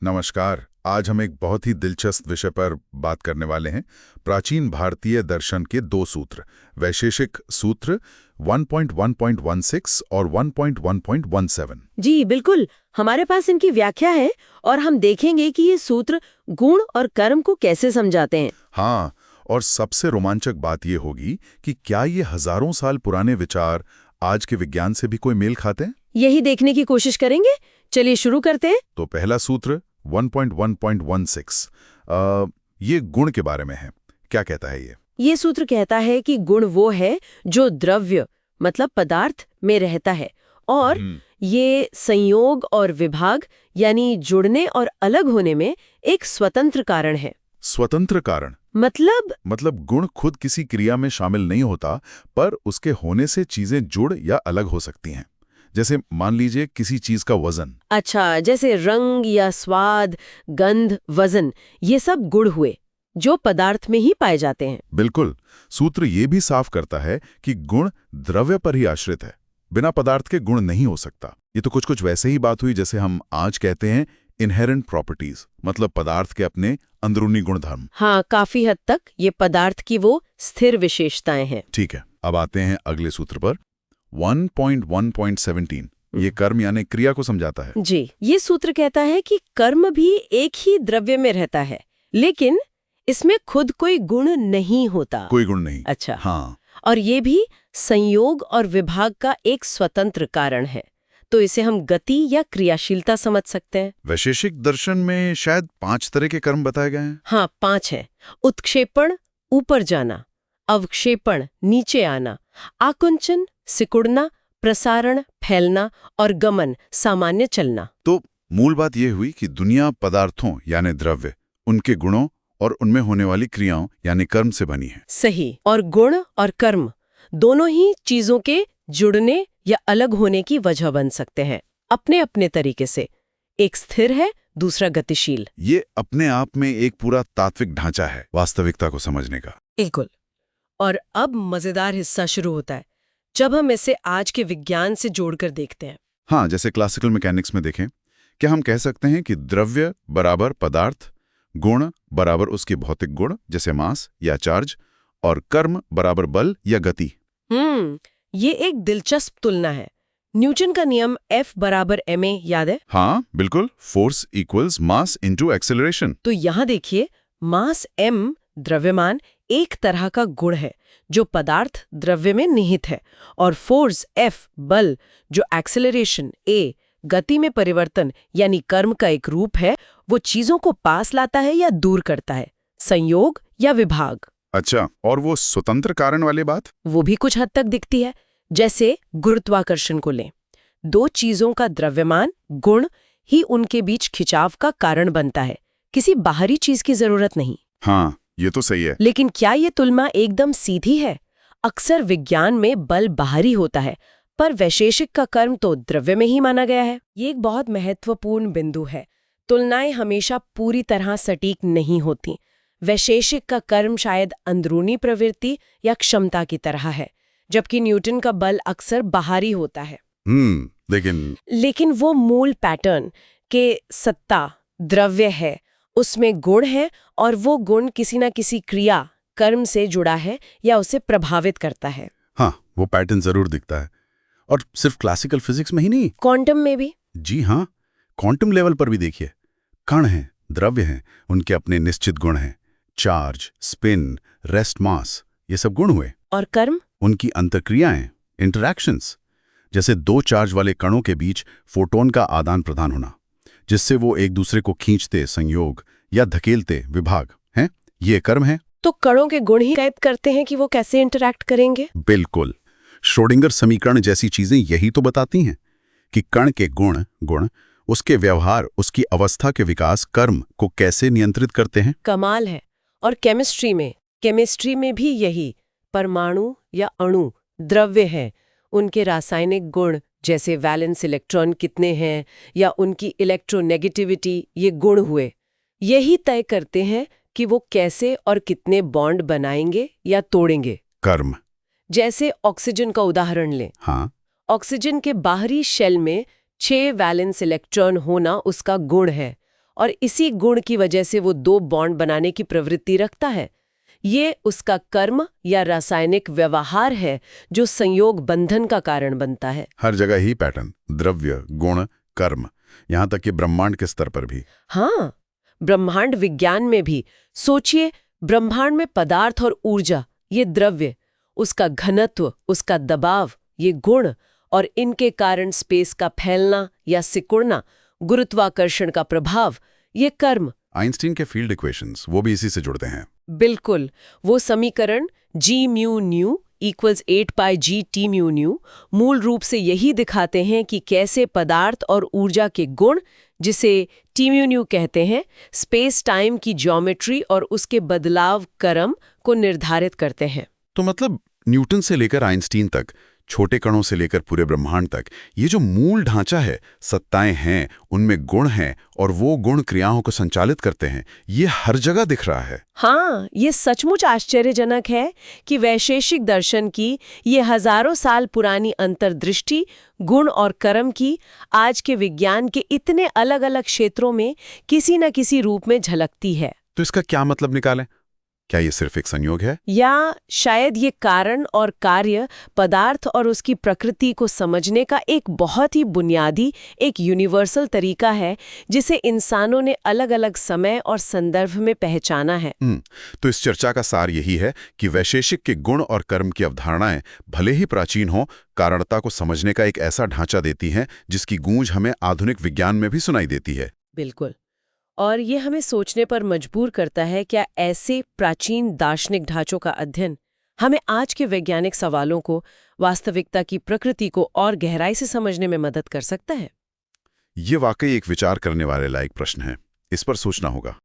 नमस्कार। आज हम एक बहुत ही दिलचस्प विषय पर बात करने वाले हैं। प्राचीन भारतीय दर्शन के दो सूत्र, वैशेषिक सूत्र 1.1.16 और 1.1.17। जी बिल्कुल, हमारे पास इनकी व्याख्या है और हम देखेंगे कि ये सूत्र गुण और कर्म को कैसे समझाते हैं। हाँ, और सबसे रोमांचक बात ये होगी कि क्या ये हजारों साल पुराने विचार आज के विज्ञान से भी कोई मेल खाते हैं? यही देखने की कोशिश करेंगे। चलिए शुरू करते हैं। तो पहला सूत्र 1.1.16 ये गुण के बारे में है। क्या कहता है ये? ये सूत्र कहता है कि गुण वो है जो द्रव्य मतलब पदार्थ में रहता है और ये संयोग और विभाग यानी जुड़ने और अलग होने में एक स्वतंत्र कारण है। स्वतंत्र कारण मतलब गुण खुद किसी क्रिया में शामिल नहीं होता, पर उसके होने से चीजें जुड़ या अलग हो सकती हैं। जैसे मान लीजिए किसी चीज का वजन। अच्छा, जैसे रंग या स्वाद, गंध, वजन, ये सब गुण हुए जो पदार्थ में ही पाए जाते हैं। बिल्कुल। सूत्र ये भी साफ करता है कि गुण द्रव्य पर ही आश्रित है, बिना पदार्थ के गुण नहीं हो सकता। ये तो कुछ वैसे ही बात हुई जैसे हम आज कहते हैं इनहेरेंट प्रॉपर्टीज, मतलब पदार्थ के अपने अंदरूनी गुणधर्म। हाँ, काफी हद तक ये पदार्थ की वो स्थिर विशेषताएं हैं। ठीक है, अब आते हैं अगले सूत्र पर 1.1.17। ये कर्म यानी क्रिया को समझाता है। जी, ये सूत्र कहता है कि कर्म भी एक ही द्रव्य में रहता है, लेकिन इसमें खुद कोई गुण नहीं होता। कोई गुण नहीं। अच्छा। हाँ। और ये भी संयोग और विभाग का एक स्वतंत्र कारण है, तो इसे हम गति या क्रियाशीलता समझ सकते हैं। वैशेषिक दर्शन में शायद 5 तरह के कर्म बताए गए हैं। हाँ, 5 हैं। उत्क्षेपण, ऊपर जाना; अवक्षेपण, नीचे आना; आकुंचन, सिकुड़ना; प्रसारण, फैलना; और गमन, सामान्य चलना। तो मूल बात यह हुई कि दुनिया पदार्थों यानी द्रव्य, उनके गुणों और उनमें होने वाली क्रियाओं यानी कर्म से बनी है। सही। और गुण और कर्म दोनों ही चीजों के जुड़ने या अलग होने की वजह बन सकते हैं, अपने अपने तरीके से। एक स्थिर है, दूसरा गतिशील। ये अपने आप में एक पूरा तात्विक ढांचा है वास्तविकता को समझने का। बिल्कुल। और अब मजेदार हिस्सा शुरू होता है, जब हम इसे आज के विज्ञान से जोड़कर देखते हैं। हाँ, जैसे क्लासिकल मैकेनिक्स में देखें, क्या हम कह सकते हैं कि द्रव्य बराबर पदार्थ, गुण बराबर उसके भौतिक गुण जैसे मास या चार्ज, और कर्म बराबर बल या गति? ये एक दिलचस्प तुलना है। न्यूटन का नियम F बराबर ma याद है? हाँ बिल्कुल, force equals mass into acceleration. तो यहाँ देखिए, मास m द्रव्यमान एक तरह का गुण है जो पदार्थ द्रव्य में निहित है, और फोर्स F बल जो एक्सेलरेशन a गति में परिवर्तन यानी कर्म का एक रूप है, वो चीजों को पास लाता है या दूर करता है, संयोग या विभाग। अच्छा, और वो स्वतंत्र कारण वाली बात? वो भी कुछ हद तक दिखती है। जैसे गुरुत्वाकर्षण को लें, दो चीजों का द्रव्यमान गुण ही उनके बीच खिंचाव का कारण बनता है, किसी बाहरी चीज की जरूरत नहीं। हाँ, ये तो सही है। लेकिन क्या ये तुलना एकदम सीधी है? अक्सर विज्ञान में बल बाहरी होता है, पर वैशेषिक का कर्म तो द्रव्य में ही माना गया है। ये एक बहुत महत्वपूर्ण बिंदु है। तुलनाएं हमेशा पूरी तरह सटीक नहीं होती। वैशेषिक का कर्म शायद अंदरूनी प्रवृत्ति या क्षमता की तरह है, जबकि न्यूटन का बल अक्सर बाहरी होता है। लेकिन वो मूल पैटर्न के सत्ता द्रव्य है, उसमें गुण है, और वो गुण किसी न किसी क्रिया कर्म से जुड़ा है या उसे प्रभावित करता है। हाँ, वो पैटर्न जरूर दिखता है, और सिर्फ क्लासिकल फिजिक्स में ही नहीं, क्वांटम में भी। जी हाँ, क्वांटम लेवल पर भी देखिए। कण हैं, द्रव्य हैं, उनके अपने निश्चित गुण हैं। चार्ज, स्पिन, रेस्ट मास, ये सब गुण हुए। और कर्म? उनकी अंतर्क्रियाएं, इंटरैक्शंस। जैसे दो चार्ज वाले कणों के बीच फोटोन का आदान प्रदान होना, जिससे वो एक दूसरे को खींचते, संयोग, या धकेलते, विभाग हैं, ये कर्म है। तो कणों के गुण ही कैद करते हैं कि वो कैसे इंटरैक्ट करेंगे। बिल्कुल। श्रोडिंगर समीकरण जैसी चीजें यही तो बताती हैं कि कण के गुण उसके व्यवहार, उसकी अवस्था के विकास कर्म को कैसे नियंत्रित करते हैं। कमाल है। और केमिस्ट्री में भी यही। परमाणु या अणु द्रव्य है, उनके रासायनिक गुण जैसे वैलेंस इलेक्ट्रॉन कितने हैं या उनकी इलेक्ट्रोनेगेटिविटी, ये गुण हुए। यही तय करते हैं कि वो कैसे और कितने बॉन्ड बनाएंगे या तोड़ेंगे। कर्म। जैसे ऑक्सीजन का उदाहरण लें। हाँ, ऑक्सीजन के बाहरी शेल में 6 वैलेंस इलेक्ट्रॉन होना उसका गुण है, और इसी गुण की वजह से वो दो बॉन्ड बनाने की प्रवृत्ति रखता है। ये उसका कर्म या रासायनिक व्यवहार है जो संयोग बंधन का कारण बनता है। हर जगह ही पैटर्न, द्रव्य, गुण, कर्म, यहाँ तक कि ब्रह्मांड के स्तर पर भी। हाँ, ब्रह्मांड विज्ञान में भी। सोचिए, ब्रह्मांड में पदार्थ और ऊर्जा, ये द्रव्य, उसका घनत्व, उसका दबाव, ये गुण, और इनके कारण स्पेस का फैलना या सिकुड़ना, गुरुत्वाकर्षण का प्रभाव, ये कर्म। आइंस्टीन के फील्ड इक्वेशंस, वो भी इसी से जुड़ते हैं। बिल्कुल, वो समीकरण G mu new equals 8πg T mu new मूल रूप से यही दिखाते हैं कि कैसे पदार्थ और ऊर्जा के गुण, जिसे T म्यू न्यू कहते हैं, स्पेस टाइम की ज्योमेट्री और उसके बदलाव क्रम को निर्धारित करते हैं। तो मतलब न्यूटन से लेकर आइंस्टीन तक, छोटे कणों से लेकर पूरे ब्रह्मांड तक, ये जो मूल ढांचा है, सत्ताएं हैं, उनमें गुण हैं और वो गुण क्रियाओं को संचालित करते हैं, ये हर जगह दिख रहा है। हाँ, ये सचमुच आश्चर्यजनक है कि वैशेषिक दर्शन की ये हजारों साल पुरानी अंतर्दृष्टि गुण और कर्म की आज के विज्ञान के इतने अलग अलग क्षेत्रों में किसी न किसी रूप में झलकती है। तो इसका क्या मतलब निकालें? क्या ये सिर्फ एक संयोग है, या शायद ये कारण और कार्य, पदार्थ और उसकी प्रकृति को समझने का एक बहुत ही बुनियादी, एक यूनिवर्सल तरीका है जिसे इंसानों ने अलग अलग समय और संदर्भ में पहचाना है। तो इस चर्चा का सार यही है कि वैशेषिक के गुण और कर्म की अवधारणाएं भले ही प्राचीन हों, कारणता को समझने का एक ऐसा ढांचा देती हैं जिसकी गूंज हमें आधुनिक विज्ञान में भी सुनाई देती है। बिल्कुल, और ये हमें सोचने पर मजबूर करता है, क्या ऐसे प्राचीन दार्शनिक ढांचों का अध्ययन हमें आज के वैज्ञानिक सवालों को, वास्तविकता की प्रकृति को और गहराई से समझने में मदद कर सकता है? ये वाकई एक विचार करने वाले लायक प्रश्न है। इस पर सोचना होगा।